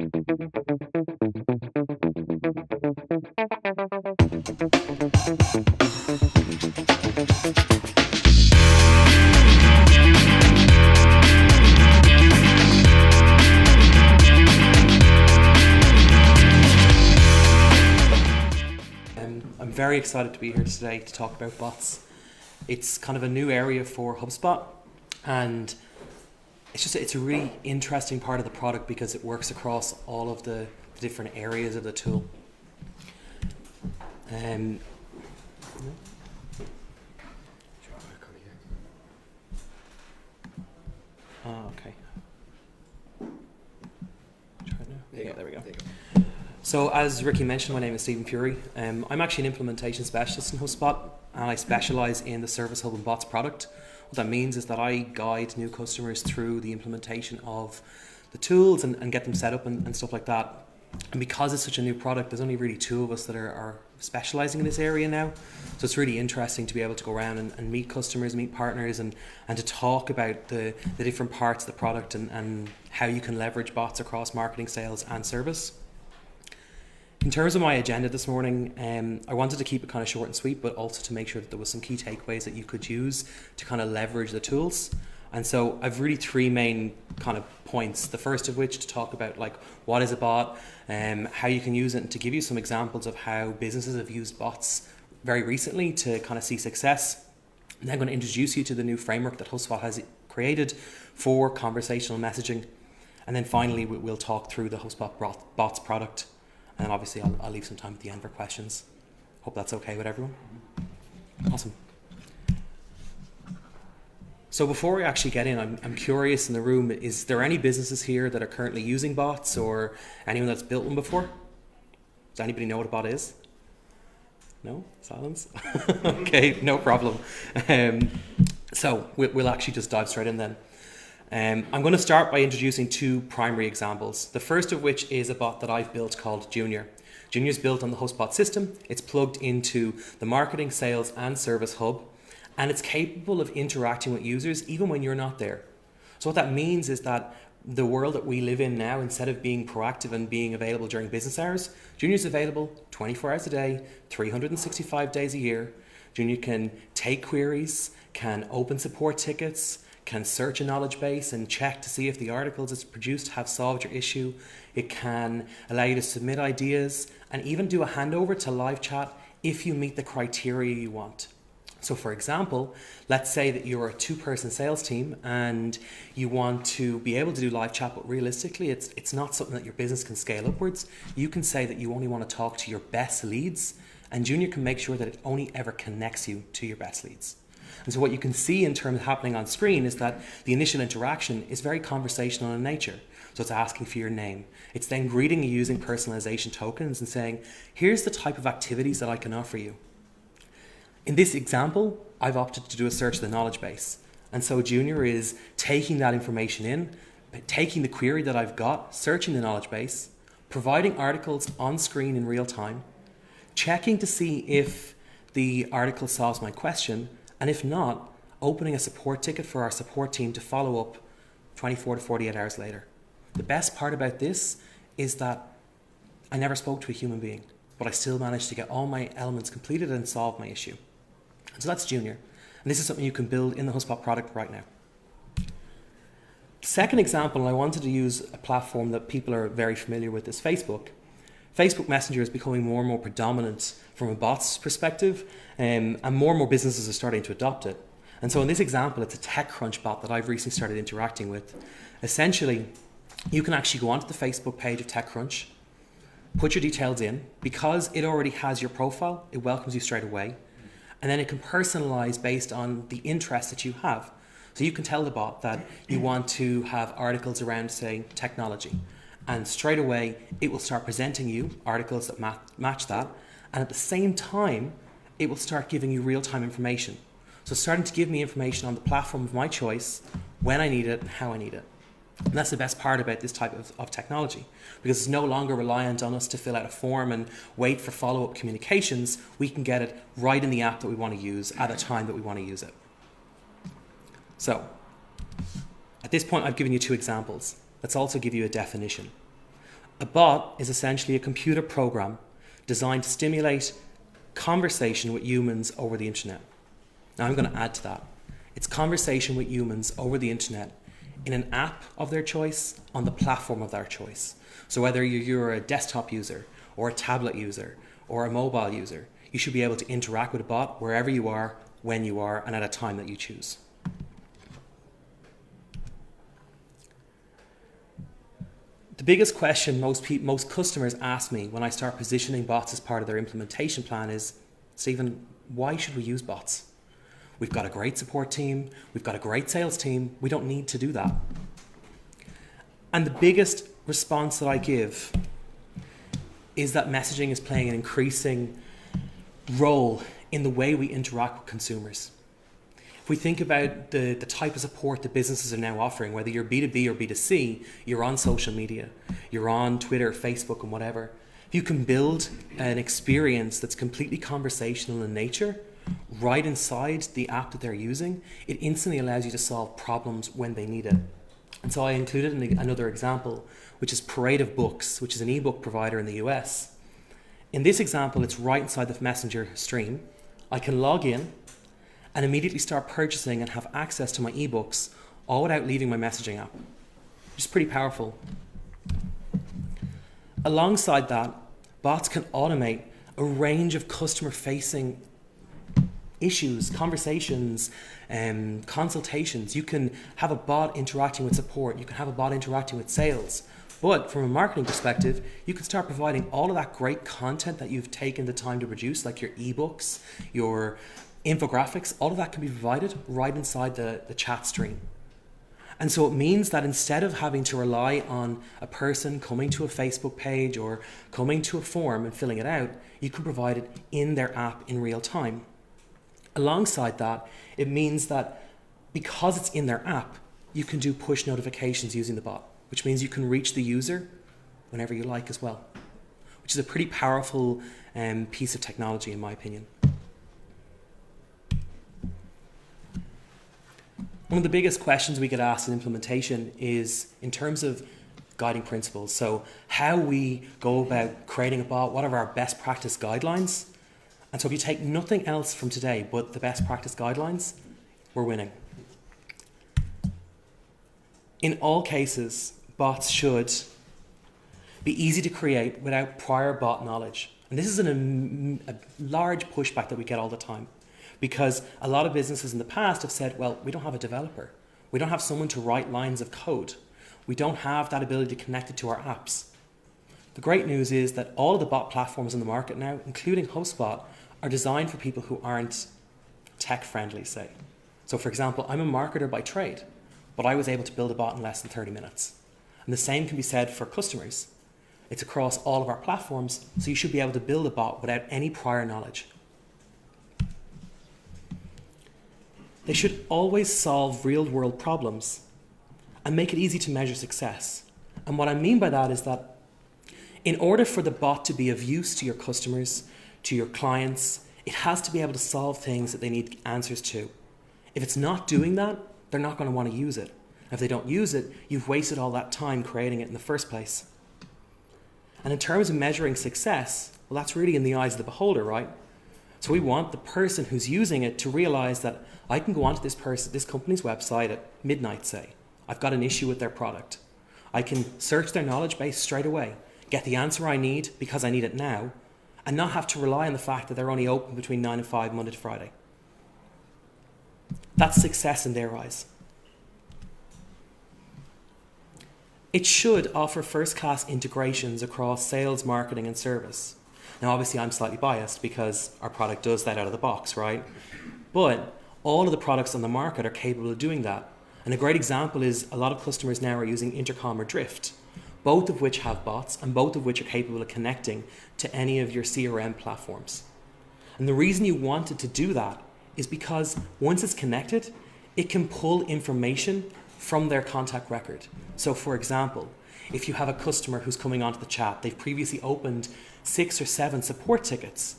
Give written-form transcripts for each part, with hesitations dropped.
I'm very excited to be here today to talk about bots. It's kind of a new area for HubSpot, and it's a really interesting part of the product because it works across all of the different areas of the tool. Okay. Yeah, there we go. So as Ricky mentioned, my name is Stephen Fuery. I'm actually an implementation specialist in HubSpot, and I specialize in the Service Hub and Bots product. What that means is that I guide new customers through the implementation of the tools and get them set up and stuff like that. And because it's such a new product, there's only really two of us that are specializing in this area now. So it's really interesting to be able to go around and meet customers, meet partners, and to talk about the different parts of the product and how you can leverage bots across marketing, sales, and service. In terms of my agenda this morning, I wanted to keep it kind of short and sweet, but also to make sure that there was some key takeaways that you could use to kind of leverage the tools. And so I've really three main kind of points. The first of which to talk about like what is a bot, how you can use it, and to give you some examples of how businesses have used bots very recently to kind of see success. And then I'm going to introduce you to the new framework that HubSpot has created for conversational messaging. And then finally, we'll talk through the HubSpot bots product. And obviously, I'll leave some time at the end for questions. Hope that's okay with everyone. Awesome. So before we actually get in, I'm curious in the room, is there any businesses here that are currently using bots or anyone that's built one before? Does anybody know what a bot is? No? Silence? Okay, no problem. So we'll actually just dive straight in then. I'm going to start by introducing two primary examples. The first of which is a bot that I've built called Junior. Junior is built on the HubSpot system. It's plugged into the marketing, sales, and service hub, and it's capable of interacting with users even when you're not there. So what that means is that the world that we live in now, instead of being proactive and being available during business hours, Junior is available 24 hours a day, 365 days a year. Junior can take queries, can open support tickets, can search a knowledge base and check to see if the articles it's produced have solved your issue. It can allow you to submit ideas and even do a handover to live chat if you meet the criteria you want. So for example, let's say that you're a two-person sales team and you want to be able to do live chat, but realistically it's not something that your business can scale upwards. You can say that you only want to talk to your best leads, and Junior can make sure that it only ever connects you to your best leads. And so what you can see in terms of happening on screen is that the initial interaction is very conversational in nature. So it's asking for your name. It's then greeting you using personalization tokens and saying, here's the type of activities that I can offer you. In this example, I've opted to do a search of the knowledge base. And so Junior is taking that information in, taking the query that I've got, searching the knowledge base, providing articles on screen in real time, checking to see if the article solves my question, and if not, opening a support ticket for our support team to follow up 24 to 48 hours later. The best part about this is that I never spoke to a human being, but I still managed to get all my elements completed and solve my issue. And so that's Junior. And this is something you can build in the HubSpot product right now. Second example, I wanted to use a platform that people are very familiar with, is Facebook. Facebook Messenger is becoming more and more predominant from a bot's perspective, and more businesses are starting to adopt it. And so in this example, it's a TechCrunch bot that I've recently started interacting with. Essentially, you can actually go onto the Facebook page of TechCrunch, put your details in. Because it already has your profile, it welcomes you straight away. And then it can personalize based on the interest that you have. So you can tell the bot that you want to have articles around, say, technology. And straight away, it will start presenting you articles that match that. And at the same time, it will start giving you real-time information. So it's starting to give me information on the platform of my choice, when I need it and how I need it. And that's the best part about this type of technology, because it's no longer reliant on us to fill out a form and wait for follow-up communications. We can get it right in the app that we want to use at a time that we want to use it. So at this point, I've given you two examples. Let's also give you a definition. A bot is essentially a computer program designed to stimulate conversation with humans over the internet. Now I'm going to add to that. It's conversation with humans over the internet in an app of their choice on the platform of their choice. So whether you're a desktop user or a tablet user or a mobile user, you should be able to interact with a bot wherever you are, when you are, and at a time that you choose. The biggest question most customers ask me when I start positioning bots as part of their implementation plan is, Stephen, why should we use bots? We've got a great support team, we've got a great sales team, we don't need to do that. And the biggest response that I give is that messaging is playing an increasing role in the way we interact with consumers. If we think about the type of support that businesses are now offering, whether you're B2B or B2C, you're on social media, you're on Twitter, Facebook, and whatever. If you can build an experience that's completely conversational in nature, right inside the app that they're using, it instantly allows you to solve problems when they need it. And so I included another example, which is Parade of Books, which is an ebook provider in the US. In this example, it's right inside the Messenger stream. I can log in and immediately start purchasing and have access to my ebooks all without leaving my messaging app, which is pretty powerful. Alongside that, bots can automate a range of customer-facing issues, conversations, consultations. You can have a bot interacting with support. You can have a bot interacting with sales. But from a marketing perspective, you can start providing all of that great content that you've taken the time to produce, like your ebooks, your infographics, all of that can be provided right inside the chat stream. And so it means that instead of having to rely on a person coming to a Facebook page or coming to a form and filling it out, you can provide it in their app in real time. Alongside that, it means that because it's in their app, you can do push notifications using the bot, which means you can reach the user whenever you like as well, which is a pretty powerful piece of technology in my opinion. One of the biggest questions we get asked in implementation is in terms of guiding principles. So how we go about creating a bot, what are our best practice guidelines? And so if you take nothing else from today but the best practice guidelines, we're winning. In all cases, bots should be easy to create without prior bot knowledge. And this is a large pushback that we get all the time. Because a lot of businesses in the past have said, well, we don't have a developer. We don't have someone to write lines of code. We don't have that ability to connect it to our apps. The great news is that all of the bot platforms in the market now, including HubSpot, are designed for people who aren't tech friendly, say. So for example, I'm a marketer by trade, but I was able to build a bot in less than 30 minutes. And the same can be said for customers. It's across all of our platforms, so you should be able to build a bot without any prior knowledge. They should always solve real-world problems and make it easy to measure success. And what I mean by that is that in order for the bot to be of use to your customers, to your clients, it has to be able to solve things that they need answers to. If it's not doing that, they're not going to want to use it. And if they don't use it, you've wasted all that time creating it in the first place. And in terms of measuring success, well, that's really in the eyes of the beholder, right? So we want the person who's using it to realize that I can go onto this company's website at midnight, say. I've got an issue with their product. I can search their knowledge base straight away, get the answer I need because I need it now, and not have to rely on the fact that they're only open between 9 and 5, Monday to Friday. That's success in their eyes. It should offer first-class integrations across sales, marketing, and service. Now, obviously, I'm slightly biased because our product does that out of the box, right? But all of the products on the market are capable of doing that. And a great example is a lot of customers now are using Intercom or Drift, both of which have bots and both of which are capable of connecting to any of your CRM platforms. And the reason you wanted to do that is because once it's connected, it can pull information from their contact record. So for example, if you have a customer who's coming onto the chat, they've previously opened 6 or 7 support tickets,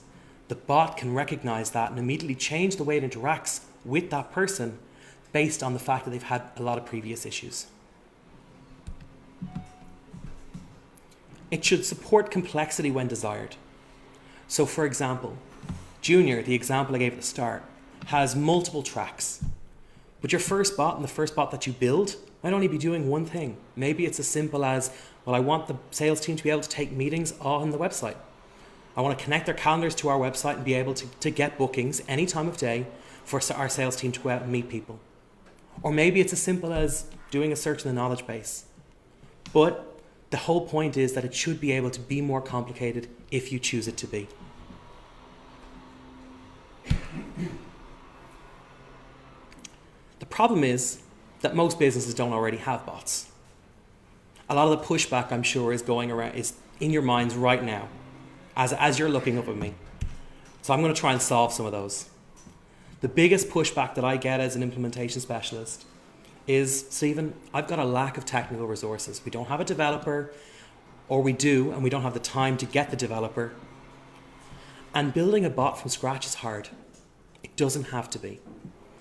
the bot can recognize that and immediately change the way it interacts with that person based on the fact that they've had a lot of previous issues. It should support complexity when desired. So for example, Junior, the example I gave at the start, has multiple tracks. But your first bot and the first bot that you build might only be doing one thing. Maybe it's as simple as, well, I want the sales team to be able to take meetings on the website. I want to connect their calendars to our website and be able to get bookings any time of day for our sales team to go out and meet people. Or maybe it's as simple as doing a search in the knowledge base. But the whole point is that it should be able to be more complicated if you choose it to be. The problem is that most businesses don't already have bots. A lot of the pushback, I'm sure, is in your minds right now as you're looking up at me. So I'm going to try and solve some of those. The biggest pushback that I get as an implementation specialist is, Stephen, I've got a lack of technical resources. We don't have a developer, or we do, and we don't have the time to get the developer. And building a bot from scratch is hard. It doesn't have to be.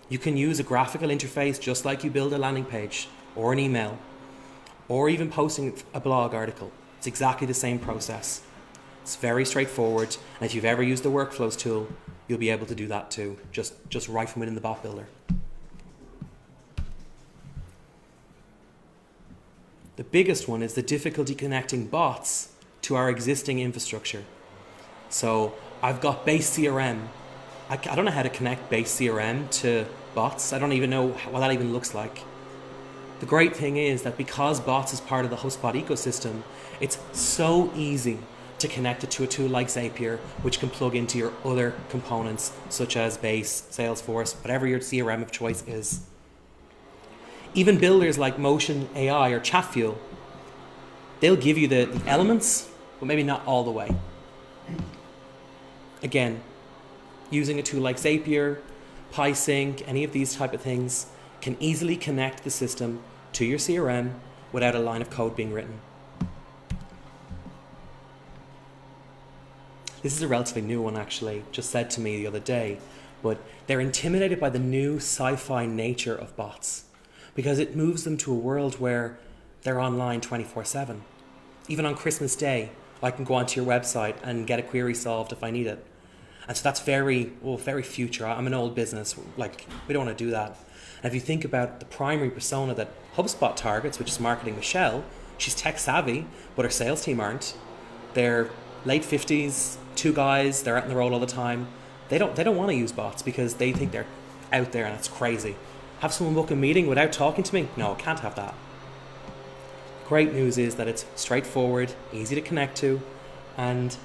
You can use a graphical interface just like you build a landing page, or an email, or even posting a blog article. It's exactly the same process. It's very straightforward, and if you've ever used the workflows tool, you'll be able to do that too, just right from within the bot builder. The biggest one is the difficulty connecting bots to our existing infrastructure. So I've got base CRM. I don't know how to connect base CRM to bots. I don't even know what that even looks like. The great thing is that because bots is part of the HubSpot ecosystem, it's so easy to connect it to a tool like Zapier, which can plug into your other components, such as Base, Salesforce, whatever your CRM of choice is. Even builders like Motion AI or Chatfuel, they'll give you the elements, but maybe not all the way. Again, using a tool like Zapier, PySync, any of these type of things can easily connect the system to your CRM without a line of code being written. This is a relatively new one, actually, just said to me the other day, but they're intimidated by the new sci-fi nature of bots because it moves them to a world where they're online 24/7. Even on Christmas Day, I can go onto your website and get a query solved if I need it. And so that's very future. I'm an old business, we don't want to do that. And if you think about the primary persona that HubSpot targets, which is Marketing Michelle, she's tech savvy, but her sales team aren't. They're late 50s, two guys, they're out in the road all the time. They don't want to use bots because they think they're out there and it's crazy. Have someone book a meeting without talking to me? No, I can't have that. Great news is that it's straightforward, easy to connect to, and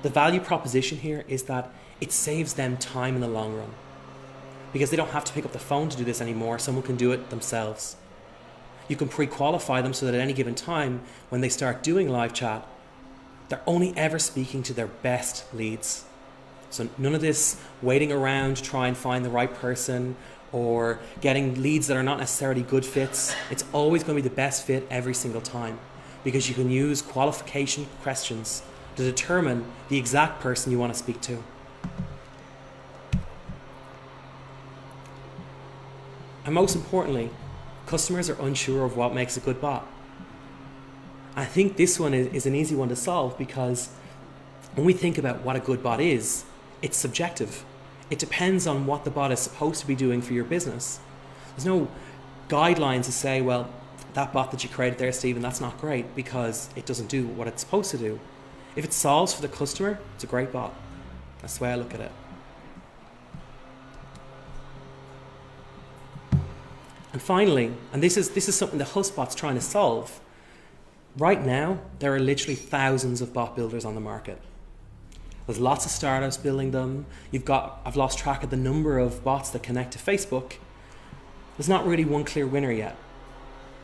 the value proposition here is that it saves them time in the long run because they don't have to pick up the phone to do this anymore. Someone can do it themselves. You can pre-qualify them so that at any given time when they start doing live chat, they're only ever speaking to their best leads. So none of this waiting around to try and find the right person or getting leads that are not necessarily good fits. It's always going to be the best fit every single time because you can use qualification questions to determine the exact person you want to speak to. And most importantly, customers are unsure of what makes a good bot. I think this one is an easy one to solve because when we think about what a good bot is, it's subjective. It depends on what the bot is supposed to be doing for your business. There's no guidelines to say, well, that bot that you created there, Stephen, that's not great because it doesn't do what it's supposed to do. If it solves for the customer, it's a great bot. That's the way I look at it. And finally, and this is something that HubSpot's trying to solve, right now, there are literally thousands of bot builders on the market. There's lots of startups building them. I've lost track of the number of bots that connect to Facebook. There's not really one clear winner yet.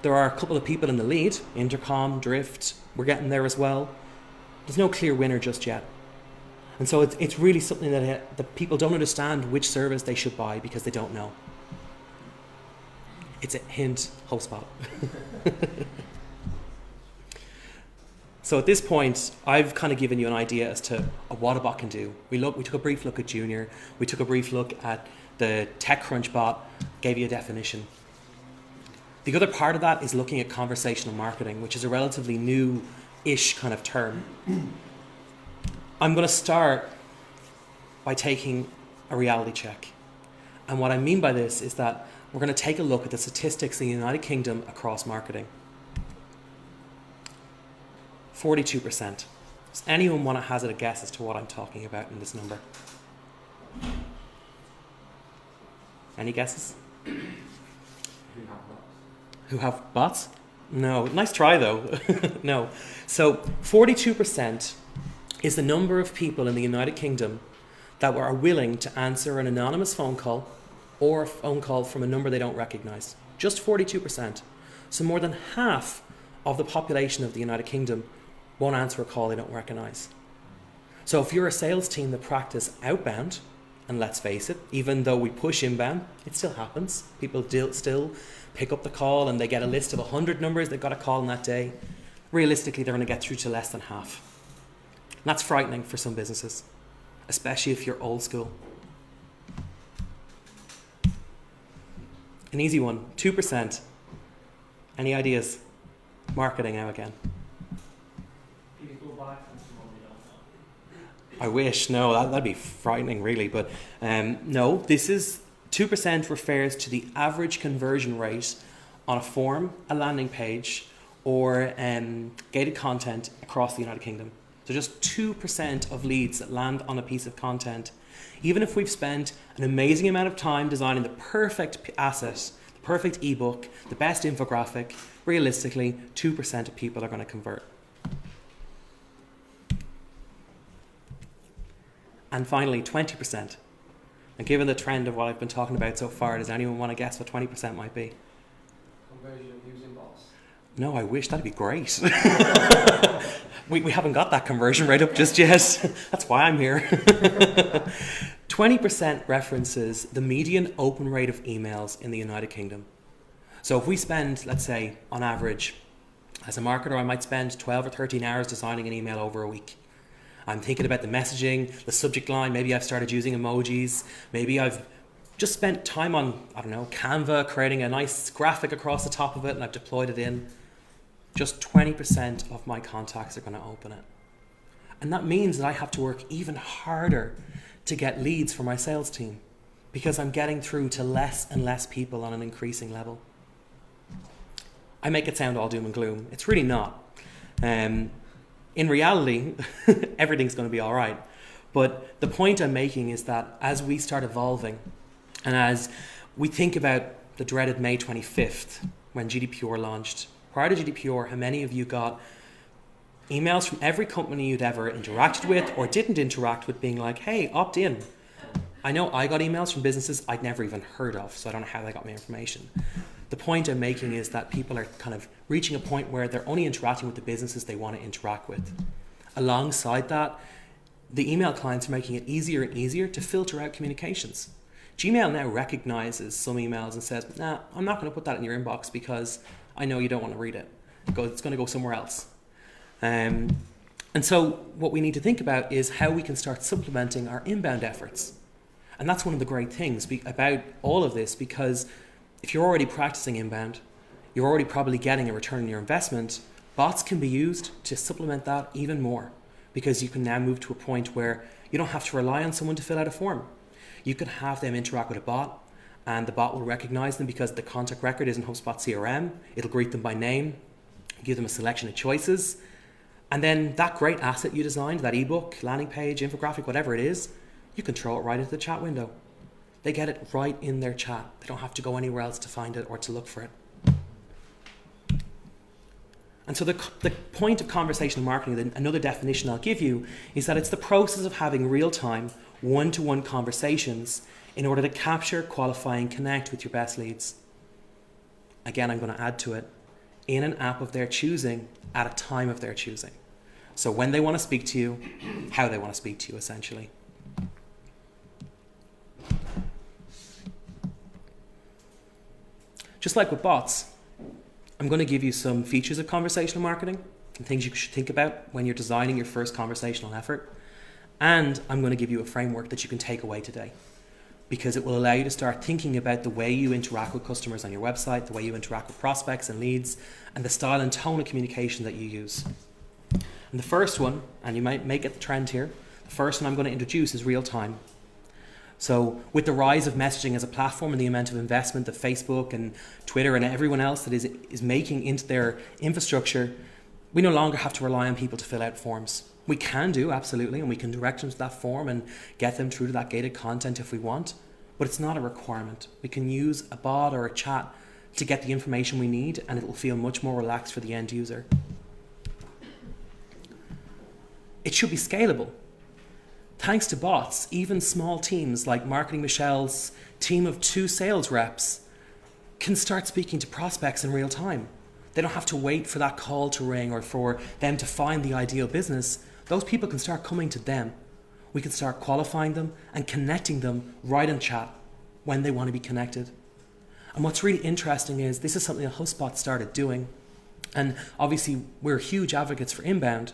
There are a couple of people in the lead, Intercom, Drift, we're getting there as well. There's no clear winner just yet. And so it's really something that people don't understand which service they should buy because they don't know. It's a hint, HubSpot. So at this point, I've kind of given you an idea as to what a bot can do. We took a brief look at Junior. We took a brief look at the TechCrunch bot, gave you a definition. The other part of that is looking at conversational marketing, which is a relatively new kind of term. I'm going to start by taking a reality check. And what I mean by this is that we're going to take a look at the statistics in the United Kingdom across marketing. 42%. Does anyone want to hazard a guess as to what I'm talking about in this number? Any guesses? Who have bots? No. Nice try though. No. So 42% is the number of people in the United Kingdom that are willing to answer an anonymous phone call or a phone call from a number they don't recognize. Just 42%. So more than half of the population of the United Kingdom won't answer a call they don't recognize. So if you're a sales team that practice outbound, and let's face it, even though we push inbound, it still happens. People still pick up the call and they get a list of 100 numbers they've got to call in that day. Realistically, they're going to get through to less than half. And that's frightening for some businesses, especially if you're old school. An easy one, 2%. Any ideas? Marketing now again. I wish, no, that'd be frightening really, but no, this is 2% refers to the average conversion rate on a form, a landing page, or gated content across the United Kingdom. So just 2% of leads that land on a piece of content. Even if we've spent an amazing amount of time designing the perfect asset, the perfect ebook, the best infographic, realistically, 2% of people are going to convert. And finally, 20%. And given the trend of what I've been talking about so far, does anyone want to guess what 20% might be? Conversion using bots. No, I wish. That'd be great. we haven't got that conversion rate up just yet. That's why I'm here. 20% references the median open rate of emails in the United Kingdom. So if we spend, let's say, on average, as a marketer, I might spend 12 or 13 hours designing an email over a week. I'm thinking about the messaging, the subject line. Maybe I've started using emojis. Maybe I've just spent time on, Canva, creating a nice graphic across the top of it, and I've deployed it in. Just 20% of my contacts are going to open it. And that means that I have to work even harder to get leads for my sales team because I'm getting through to less and less people on an increasing level. I make it sound all doom and gloom. It's really not. In reality, everything's going to be all right. But the point I'm making is that as we start evolving and as we think about the dreaded May 25th when GDPR launched, prior to GDPR, how many of you got emails from every company you'd ever interacted with or didn't interact with being like, hey, opt in. I know I got emails from businesses I'd never even heard of, so I don't know how they got my information. The point I'm making is that people are kind of reaching a point where they're only interacting with the businesses they want to interact with. Alongside that, the email clients are making it easier and easier to filter out communications. Gmail now recognizes some emails and says, nah, I'm not going to put that in your inbox because I know you don't want to read it. It's going to go somewhere else. And so what we need to think about is how we can start supplementing our inbound efforts. And that's one of the great things about all of this, because if you're already practicing inbound, you're already probably getting a return on your investment. Bots can be used to supplement that even more, because you can now move to a point where you don't have to rely on someone to fill out a form. You can have them interact with a bot, and the bot will recognize them because the contact record is in HubSpot CRM. It'll greet them by name, give them a selection of choices, and then that great asset you designed, that ebook, landing page, infographic, whatever it is, you can throw it right into the chat window. They get it right in their chat. They don't have to go anywhere else to find it or to look for it. And so the point of conversational marketing, another definition I'll give you, is that it's the process of having real-time, one-to-one conversations in order to capture, qualify, and connect with your best leads. Again, I'm going to add to it, in an app of their choosing, at a time of their choosing. So when they want to speak to you, how they want to speak to you, essentially. Just like with bots, I'm going to give you some features of conversational marketing and things you should think about when you're designing your first conversational effort. And I'm going to give you a framework that you can take away today, because it will allow you to start thinking about the way you interact with customers on your website, the way you interact with prospects and leads, and the style and tone of communication that you use. And the first one, and you might make it the trend here, the first one I'm going to introduce is real time. So with the rise of messaging as a platform and the amount of investment that Facebook and Twitter and everyone else that is making into their infrastructure, we no longer have to rely on people to fill out forms. We can do, absolutely, and we can direct them to that form and get them through to that gated content if we want, but it's not a requirement. We can use a bot or a chat to get the information we need, and it will feel much more relaxed for the end user. It should be scalable. Thanks to bots, even small teams like Marketing Michelle's team of 2 sales reps can start speaking to prospects in real time. They don't have to wait for that call to ring or for them to find the ideal business. Those people can start coming to them. We can start qualifying them and connecting them right in chat when they want to be connected. And what's really interesting is this is something that HubSpot started doing. And obviously we're huge advocates for inbound.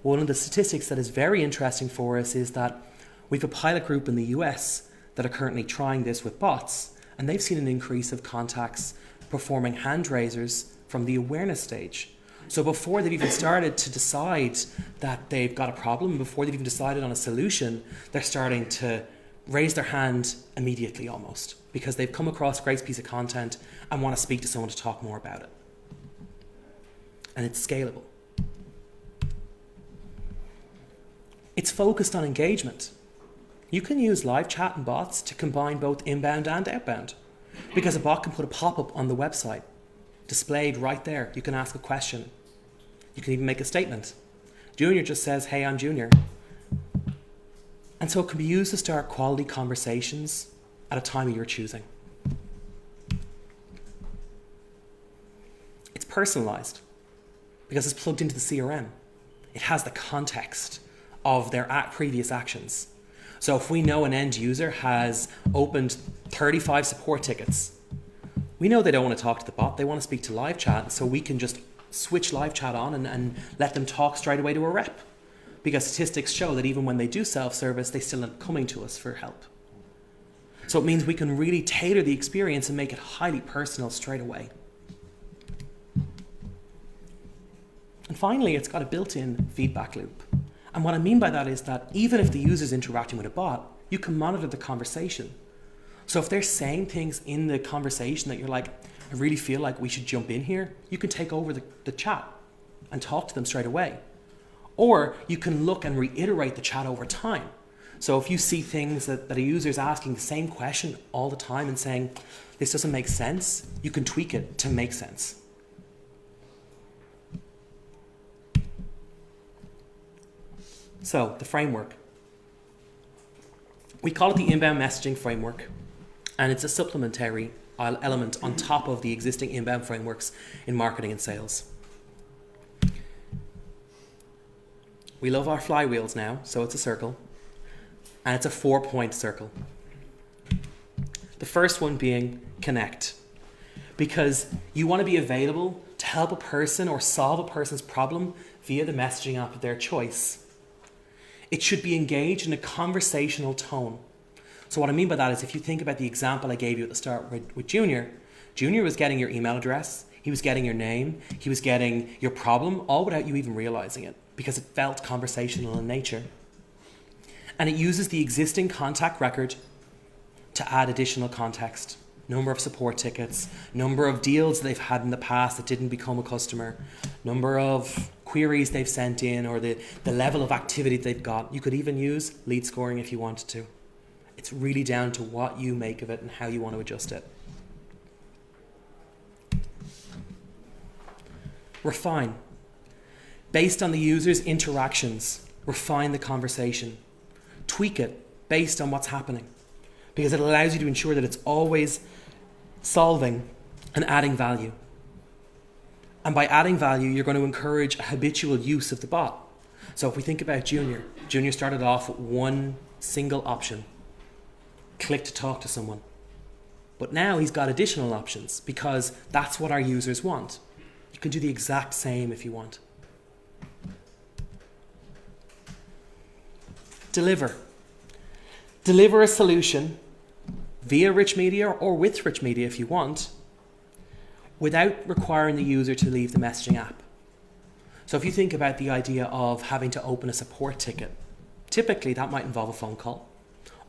One of the statistics that is very interesting for us is that we have a pilot group in the US that are currently trying this with bots, and they've seen an increase of contacts performing hand raisers from the awareness stage. So before they've even started to decide that they've got a problem, before they've even decided on a solution, they're starting to raise their hand immediately almost, because they've come across a great piece of content and want to speak to someone to talk more about it. And it's scalable. It's focused on engagement. You can use live chat and bots to combine both inbound and outbound, because a bot can put a pop-up on the website displayed right there. You can ask a question. You can even make a statement. Junior just says, "Hey, I'm Junior." And so it can be used to start quality conversations at a time of your choosing. It's personalized because it's plugged into the CRM. It has the context of their previous actions. So if we know an end user has opened 35 support tickets, we know they don't want to talk to the bot, they want to speak to live chat, so we can just switch live chat on and let them talk straight away to a rep. Because statistics show that even when they do self-service, they still end up coming to us for help. So it means we can really tailor the experience and make it highly personal straight away. And finally, it's got a built-in feedback loop. And what I mean by that is that even if the user's interacting with a bot, you can monitor the conversation. So if they're saying things in the conversation that you're like, I really feel like we should jump in here, you can take over the chat and talk to them straight away. Or you can look and reiterate the chat over time. So if you see things that a user is asking the same question all the time and saying, this doesn't make sense, you can tweak it to make sense. So the framework. We call it the inbound messaging framework, and it's a supplementary element on top of the existing inbound frameworks in marketing and sales. We love our flywheels now, so it's a circle, and it's a 4-point circle. The first one being connect, because you want to be available to help a person or solve a person's problem via the messaging app of their choice. It should be engaged in a conversational tone. So what I mean by that is if you think about the example I gave you at the start with Junior, Junior was getting your email address, he was getting your name, he was getting your problem, all without you even realizing it, because it felt conversational in nature. And it uses the existing contact record to add additional context. Number of support tickets, number of deals they've had in the past that didn't become a customer, number of queries they've sent in, or the level of activity they've got. You could even use lead scoring if you wanted to. It's really down to what you make of it and how you want to adjust it. Refine. Based on the user's interactions, refine the conversation. Tweak it based on what's happening, because it allows you to ensure that it's always solving and adding value. And by adding value, you're going to encourage a habitual use of the bot. So if we think about Junior, Junior started off with one single option: click to talk to someone. But now he's got additional options because that's what our users want. You can do the exact same if you want. Deliver. Deliver a solution via rich media or with rich media if you want, without requiring the user to leave the messaging app. So if you think about the idea of having to open a support ticket, typically that might involve a phone call.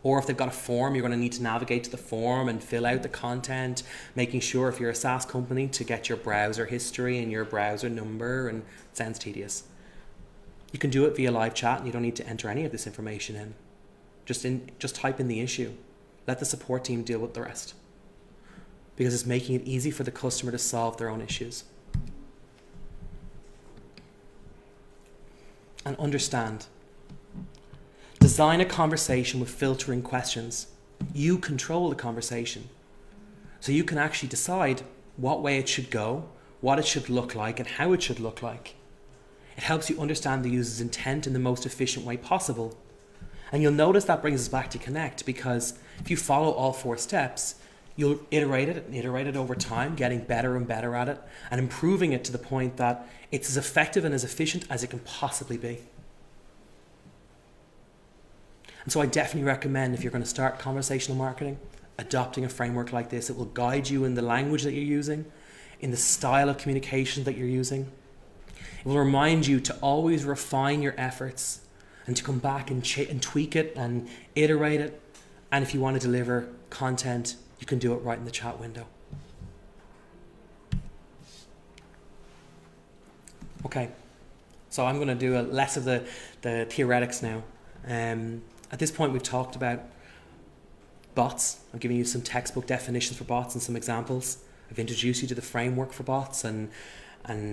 Or if they've got a form, you're going to need to navigate to the form and fill out the content, making sure if you're a SaaS company to get your browser history and your browser number, and it sounds tedious. You can do it via live chat and you don't need to enter any of this information in. Just type in the issue. Let the support team deal with the rest. Because it's making it easy for the customer to solve their own issues. And understand. Design a conversation with filtering questions. You control the conversation. So you can actually decide what way it should go, what it should look like, and how it should look like. It helps you understand the user's intent in the most efficient way possible. And you'll notice that brings us back to Connect, because if you follow all 4 steps, you'll iterate it over time, getting better and better at it, and improving it to the point that it's as effective and as efficient as it can possibly be. And so I definitely recommend, if you're going to start conversational marketing, adopting a framework like this. It will guide you in the language that you're using, in the style of communication that you're using. It will remind you to always refine your efforts and to come back and tweak it and iterate it. And if you want to deliver content, you can do it right in the chat window. Okay, so I'm going to do less of the theoretics now. At this point, we've talked about bots. I've given you some textbook definitions for bots and some examples. I've introduced you to the framework for bots and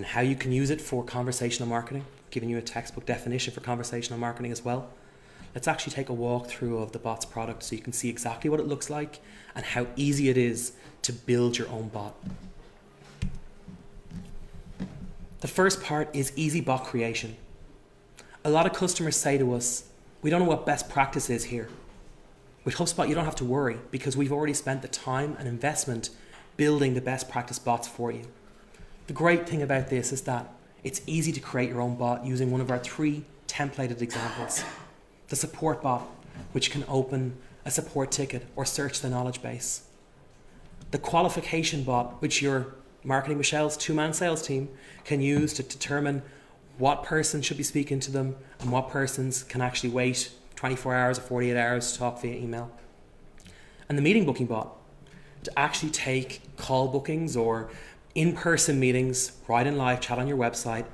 how you can use it for conversational marketing. I've given you a textbook definition for conversational marketing as well. Let's actually take a walk through of the bots product so you can see exactly what it looks like and how easy it is to build your own bot. The first part is easy bot creation. A lot of customers say to us, we don't know what best practice is here. With HubSpot, you don't have to worry because we've already spent the time and investment building the best practice bots for you. The great thing about this is that it's easy to create your own bot using one of our 3 templated examples. The support bot, which can open a support ticket or search the knowledge base. The qualification bot, which your Marketing Michelle's 2-man sales team can use to determine what person should be speaking to them and what persons can actually wait 24 hours or 48 hours to talk via email. And the meeting booking bot, to actually take call bookings or in-person meetings right in live chat on your website,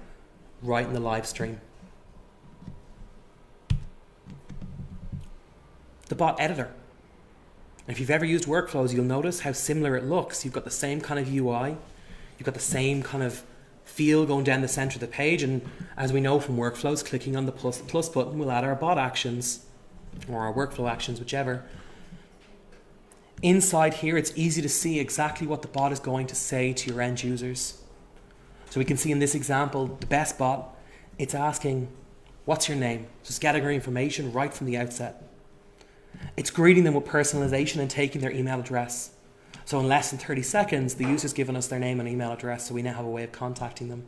right in the live stream. The bot editor. And if you've ever used workflows, you'll notice how similar it looks. You've got the same kind of UI, you've got the same kind of feel going down the center of the page, and as we know from workflows, clicking on the plus button will add our bot actions or our workflow actions, whichever. Inside here, it's easy to see exactly what the bot is going to say to your end users. So we can see in this example, the best bot, it's asking, what's your name? Just gathering information right from the outset. It's greeting them with personalization and taking their email address. So in less than 30 seconds, the user's given us their name and email address, so we now have a way of contacting them.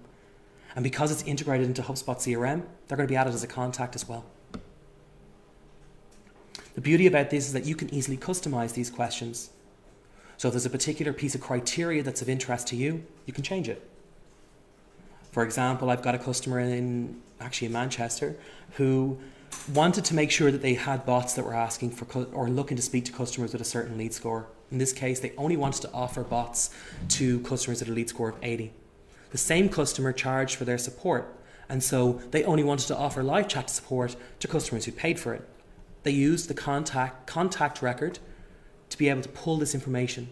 And because it's integrated into HubSpot CRM, they're going to be added as a contact as well. The beauty about this is that you can easily customize these questions. So if there's a particular piece of criteria that's of interest to you, you can change it. For example, I've got a customer in Manchester who wanted to make sure that they had bots that were asking for or looking to speak to customers with a certain lead score. In this case, they only wanted to offer bots to customers at a lead score of 80. The same customer charged for their support, and so they only wanted to offer live chat support to customers who paid for it. They used the contact record to be able to pull this information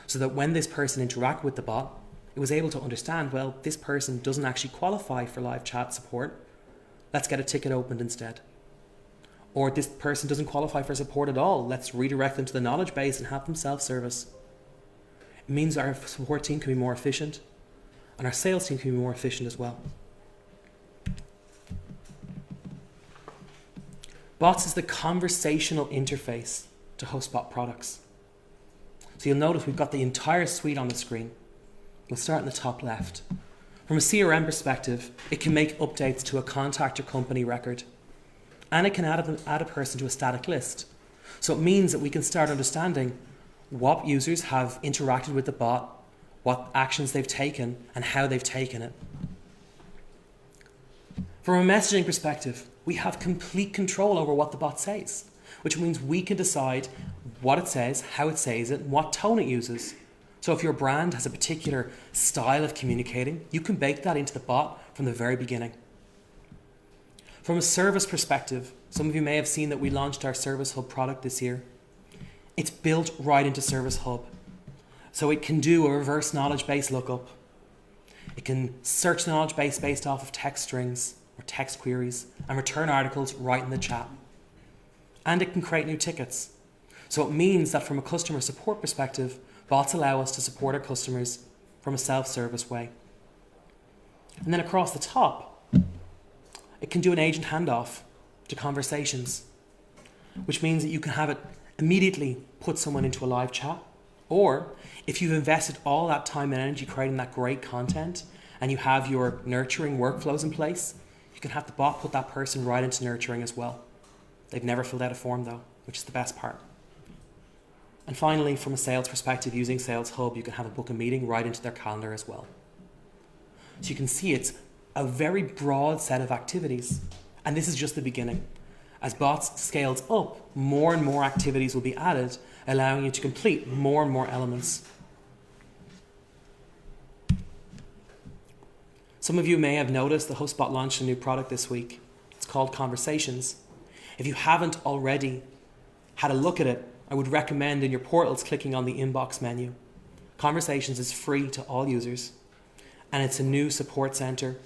so that when this person interacted with the bot, it was able to understand, well, this person doesn't actually qualify for live chat support. Let's get a ticket opened instead. Or this person doesn't qualify for support at all. Let's redirect them to the knowledge base and have them self-service. It means our support team can be more efficient and our sales team can be more efficient as well. Bots is the conversational interface to HubSpot products. So you'll notice we've got the entire suite on the screen. We'll start in the top left. From a CRM perspective, it can make updates to a contact or company record. And it can add a person to a static list. So it means that we can start understanding what users have interacted with the bot, what actions they've taken, and how they've taken it. From a messaging perspective, we have complete control over what the bot says, which means we can decide what it says, how it says it, and what tone it uses. So if your brand has a particular style of communicating, you can bake that into the bot from the very beginning. From a service perspective, some of you may have seen that we launched our Service Hub product this year. It's built right into Service Hub. So it can do a reverse knowledge base lookup. It can search the knowledge base based off of text strings or text queries and return articles right in the chat. And it can create new tickets. So it means that from a customer support perspective, bots allow us to support our customers from a self-service way. And then across the top, it can do an agent handoff to conversations, which means that you can have it immediately put someone into a live chat. Or if you've invested all that time and energy creating that great content and you have your nurturing workflows in place, you can have the bot put that person right into nurturing as well. They've never filled out a form though, which is the best part. And finally, from a sales perspective, using Sales Hub, you can have a book a meeting right into their calendar as well. So you can see it's a very broad set of activities. And this is just the beginning. As bots scales up, more and more activities will be added, allowing you to complete more and more elements. Some of you may have noticed that HubSpot launched a new product this week. It's called Conversations. If you haven't already had a look at it, I would recommend in your portals clicking on the inbox menu. Conversations is free to all users, and it's a new support center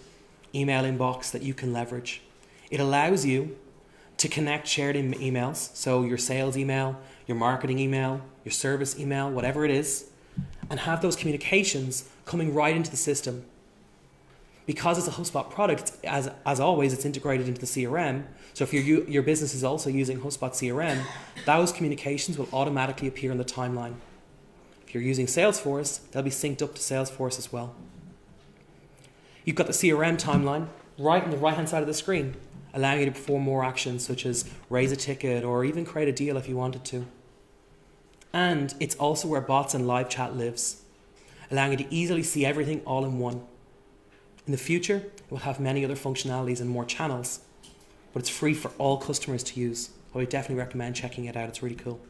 email inbox that you can leverage. It allows you to connect shared emails, so your sales email, your marketing email, your service email, whatever it is, and have those communications coming right into the system. Because it's a HubSpot product, as always, it's integrated into the CRM. So if your business is also using HubSpot CRM, those communications will automatically appear in the timeline. If you're using Salesforce, they'll be synced up to Salesforce as well. You've got the CRM timeline right on the right-hand side of the screen, allowing you to perform more actions such as raise a ticket or even create a deal if you wanted to. And it's also where bots and live chat lives, allowing you to easily see everything all in one. In the future, it will have many other functionalities and more channels, but it's free for all customers to use. I would definitely recommend checking it out. It's really cool.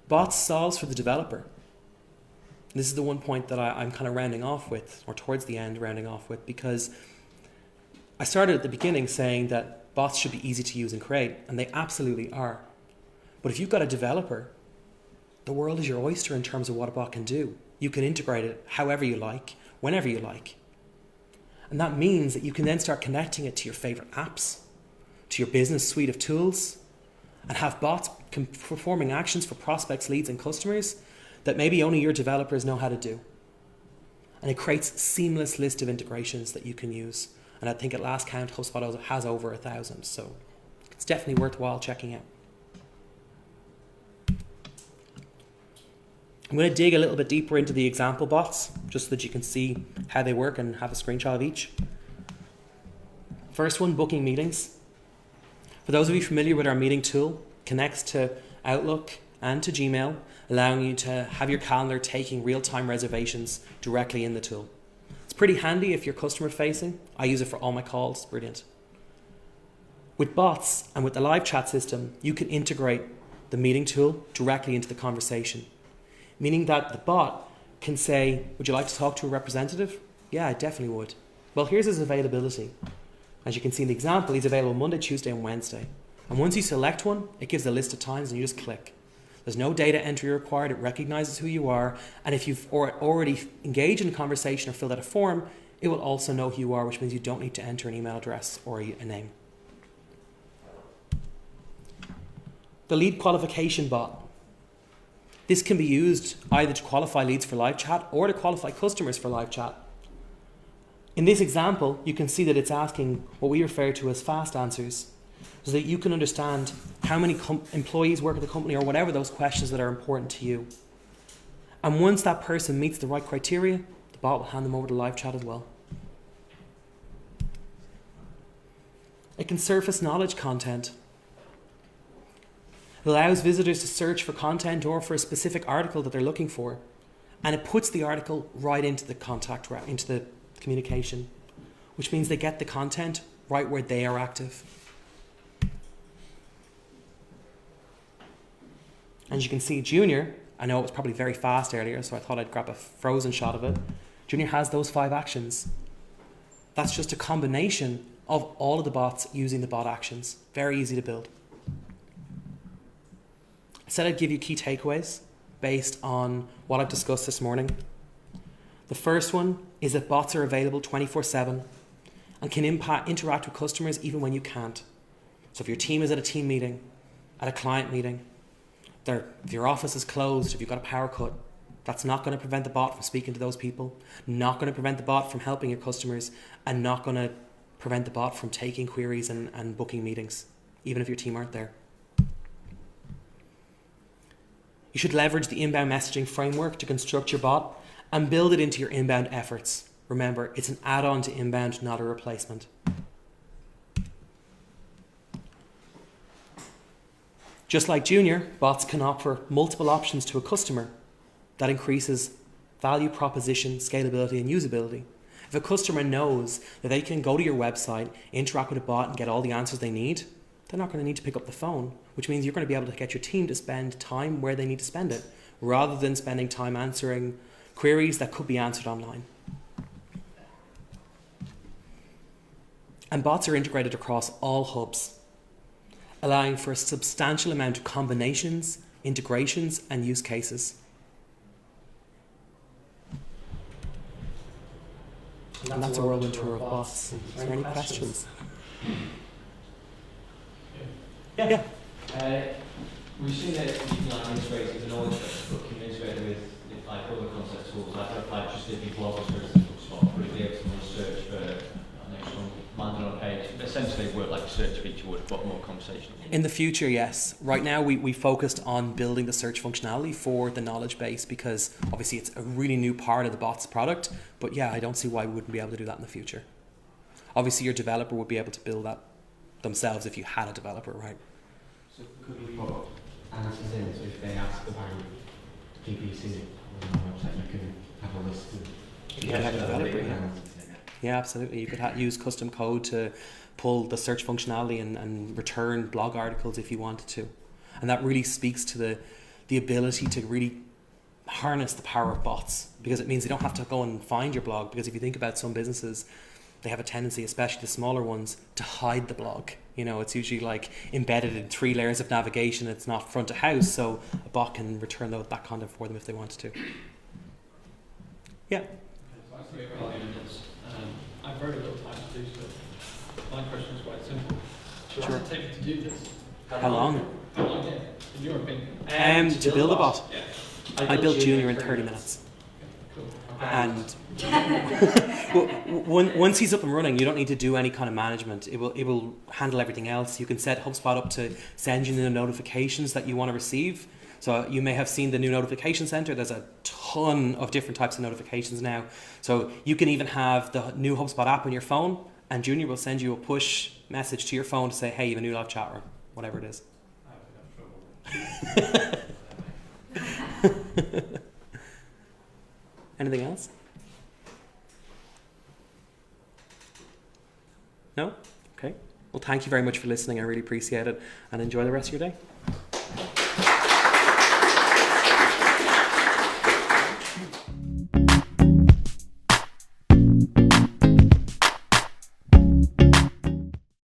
Bots solves for the developer. This is the one point that I'm kind of rounding off with, or towards the end rounding off with, because I started at the beginning saying that bots should be easy to use and create, and they absolutely are. But if you've got a developer, the world is your oyster in terms of what a bot can do. You can integrate it however you like, whenever you like. And that means that you can then start connecting it to your favorite apps, to your business suite of tools, and have bots performing actions for prospects, leads, and customers that maybe only your developers know how to do. And it creates a seamless list of integrations that you can use. And I think at last count, HubSpot has over 1,000. So it's definitely worthwhile checking out. I'm going to dig a little bit deeper into the example bots, just so that you can see how they work and have a screenshot of each. First one, booking meetings. For those of you familiar with our meeting tool, connects to Outlook and to Gmail, allowing you to have your calendar taking real-time reservations directly in the tool. It's pretty handy if you're customer facing. I use it for all my calls, it's brilliant. With bots and with the live chat system, you can integrate the meeting tool directly into the conversation, meaning that the bot can say, would you like to talk to a representative? Yeah, I definitely would. Well, here's his availability. As you can see in the example, he's available Monday, Tuesday, and Wednesday. And once you select one, it gives a list of times and you just click. There's no data entry required. It recognizes who you are. And if you've already engaged in a conversation or filled out a form, it will also know who you are, which means you don't need to enter an email address or a name. The lead qualification bot. This can be used either to qualify leads for live chat or to qualify customers for live chat. In this example, you can see that it's asking what we refer to as fast answers, so that you can understand how many employees work at the company or whatever those questions that are important to you. And once that person meets the right criteria, the bot will hand them over to live chat as well. It can surface knowledge content. It allows visitors to search for content or for a specific article that they're looking for, and it puts the article right into the into the communication which means they get the content right where they are active. And as you can see, Junior, I know it was probably very fast earlier, so I thought I'd grab a frozen shot of it. Junior has those 5 actions. That's just a combination of all of the bots using the bot actions. Very easy to build. I said I'd give you key takeaways based on what I've discussed this morning. The first one is that bots are available 24/7 and can interact with customers even when you can't. So if your team is at a team meeting, at a client meeting, if your office is closed, if you've got a power cut, that's not going to prevent the bot from speaking to those people, not going to prevent the bot from helping your customers, and not going to prevent the bot from taking queries and booking meetings, even if your team aren't there. You should leverage the inbound messaging framework to construct your bot and build it into your inbound efforts. Remember, it's an add-on to inbound, not a replacement. Just like Junior, bots can offer multiple options to a customer. That increases value proposition, scalability, and usability. If a customer knows that they can go to your website, interact with a bot, and get all the answers they need, they're not going to need to pick up the phone, which means you're going to be able to get your team to spend time where they need to spend it, rather than spending time answering queries that could be answered online. And bots are integrated across all hubs, allowing for a substantial amount of combinations, integrations, and use cases. And that's a whirlwind tour of bots. Is there any questions? Yeah. We've seen that you can integrate with the knowledge base, but can you integrate with like other concept tools, like just if you bloggers for instance, HubSpot, would it be able to search for next one landing on a page? Essentially work like a search feature would, but more conversational. In the future, yes. Right now we focused on building the search functionality for the knowledge base because obviously it's a really new part of the bots product, but yeah, I don't see why we wouldn't be able to do that in the future. Obviously your developer would be able to build that themselves if you had a developer, right? So could we put answers in, so if they ask about PPC on our website, you can have a list of... You could have a developer, yeah, absolutely. You could use custom code to pull the search functionality and return blog articles if you wanted to. And that really speaks to the ability to really harness the power of bots, because it means you don't have to go and find your blog, because if you think about some businesses, they have a tendency, especially the smaller ones, to hide the blog. You know, it's usually like embedded in 3 layers of navigation. It's not front of house, so a bot can return that content for them if they wanted to. Yeah. I've very little time to do so. My question is quite simple. Sure. What does it take to do this? How long? How long, yeah, in your opinion? To build a bot. Yeah. I built Junior in 30 minutes. Cool. And once he's up and running, you don't need to do any kind of management. It will handle everything else. You can set HubSpot up to send you the notifications that you want to receive. So you may have seen the new notification center. There's a ton of different types of notifications now. So you can even have the new HubSpot app on your phone, and Junior will send you a push message to your phone to say, hey, you have a new live chat room, whatever it is. Anything else? No? Okay. Well, thank you very much for listening. I really appreciate it, and enjoy the rest of your day.